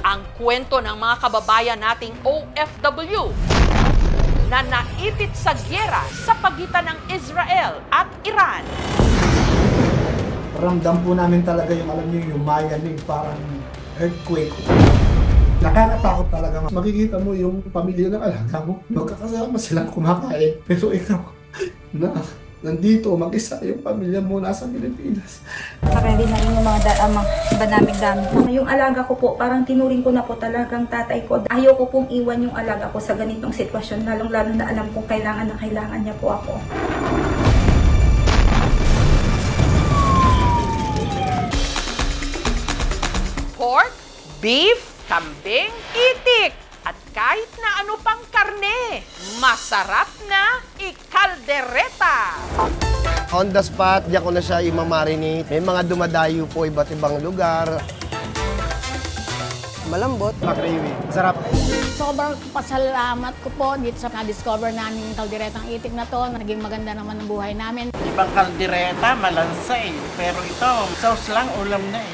Ang kwento ng mga kababayan nating OFW na naipit sa gyera sa pagitan ng Israel at Iran. Ramdam po namin talaga yung, alam niyo, yung mayanig, parang earthquake. Nakakatakot talaga. Makikita mo yung pamilya ng alaga mo. Magkakasama silang kumakain. Pero ikaw, nandito, mag-isa yung pamilya mo nasa Pilipinas. Ready na rin yung mga naming gamit. Yung alaga ko po, parang tinuring ko na po talagang tatay ko. Ayaw ko pong iwan yung alaga ko sa ganitong sitwasyon, lalong-lalo na alam kong kailangan na kailangan niya po ako. Pork, beef, kambing, itik, at kahit na ano pang karne, masarap na ikaldereta. On the spot, diyan ko na siya i-marinate. May mga dumadayo po iba't ibang lugar. Malambot, makriwi. Sarap. Sobrang pasalamat ko po dito sa na-discover namin yung kalderetang itik na to. Naging maganda naman ang buhay namin. Ibang kaldereta, malansa eh. Pero ito, sauce lang, ulam na eh.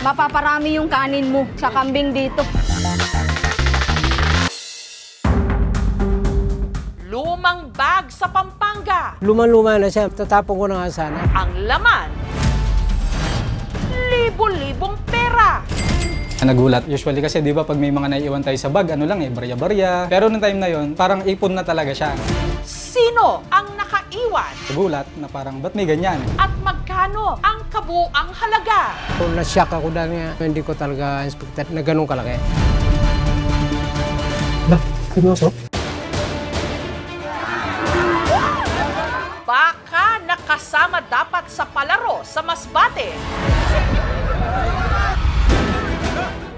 Mapaparami yung kanin mo sa kambing dito. Lumang bag sa Pampanga. Luma-luma na siya. Tatapon ko na nga sana. Ang laman, libo-libong pera. Nagulat. Usually kasi di ba pag may mga naiiwan tayo sa bag, ano lang eh, barya-barya. Pero nung time na yon, parang ipon na talaga siya. Sino ang nakaiwan? Nagulat na parang, ba't may ganyan? At magkano ang kabuang halaga? Kung na-shock ako dahil nga, hindi ko talaga expected na ganun kalaki. Seryoso? Baka nakasama dapat sa palaro sa Masbate.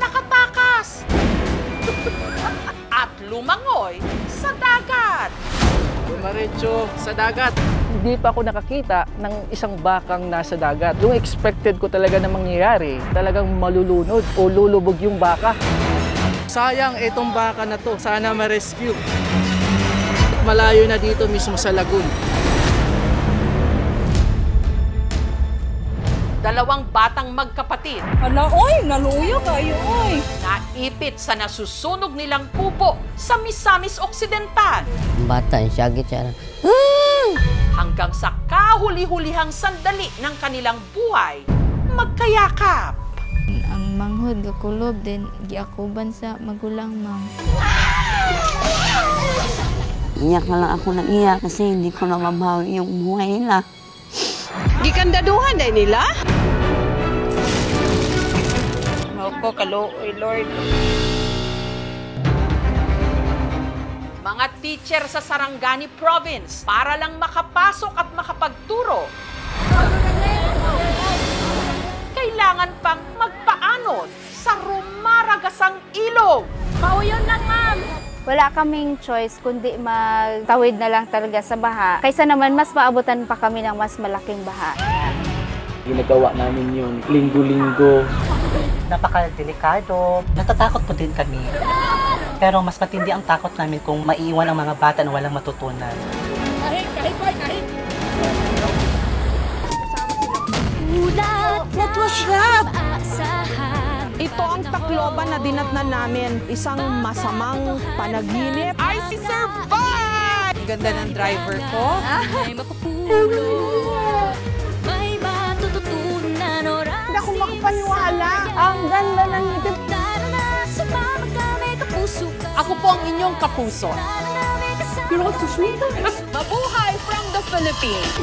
Nakatakas. At lumangoy sa dagat. Dumaretso sa dagat. Hindi pa ako nakakita ng isang bakang nasa dagat. Yung expected ko talaga na mangyayari, talagang malulunod o lulubog yung baka. Sayang itong baka na to, sana ma-rescue. Malayo na dito mismo sa lagoon. Dalawang batang magkapatid. Hala, oy! Naluyo kayo, oy! Naipit sa nasusunog nilang kubo sa Misamis Occidental. Bata, siyagit siya. Hanggang sa kahuli-hulihang sandali ng kanilang buhay, magkayakap. Ang manghod kakulob din giakuban sa magulang mang. Iyak na lang ako ng iyak kasi hindi ko na mabawi yung buhay nila. Gikandaduhan dahil nila? Opo, kaluoy, Lord. Mga teacher sa Sarangani Province para lang makapasok at makapagturo. Kailangan pang magpaanod sa rumaragasang ilog. Pauyon lang, ma'am! Wala kaming choice kundi magtawid na lang talaga sa baha. Kaysa naman mas maabutan pa kami ng mas malaking baha. Ginagawa namin yun linggo-linggo. Napakadelikado. Natatakot po din kami. Pero mas matindi ang takot namin kung maiiwan ang mga bata na walang matutunan. What was that? Ito ang Tacloban na dinatnan namin. Isang masamang panaginip. I survived! Ganda ng driver ko. Hindi ako makapaniwala. Ang ganda ng ngipin. Ako po ang inyong kapuso. You're also sweet. Mabuhay from the Philippines!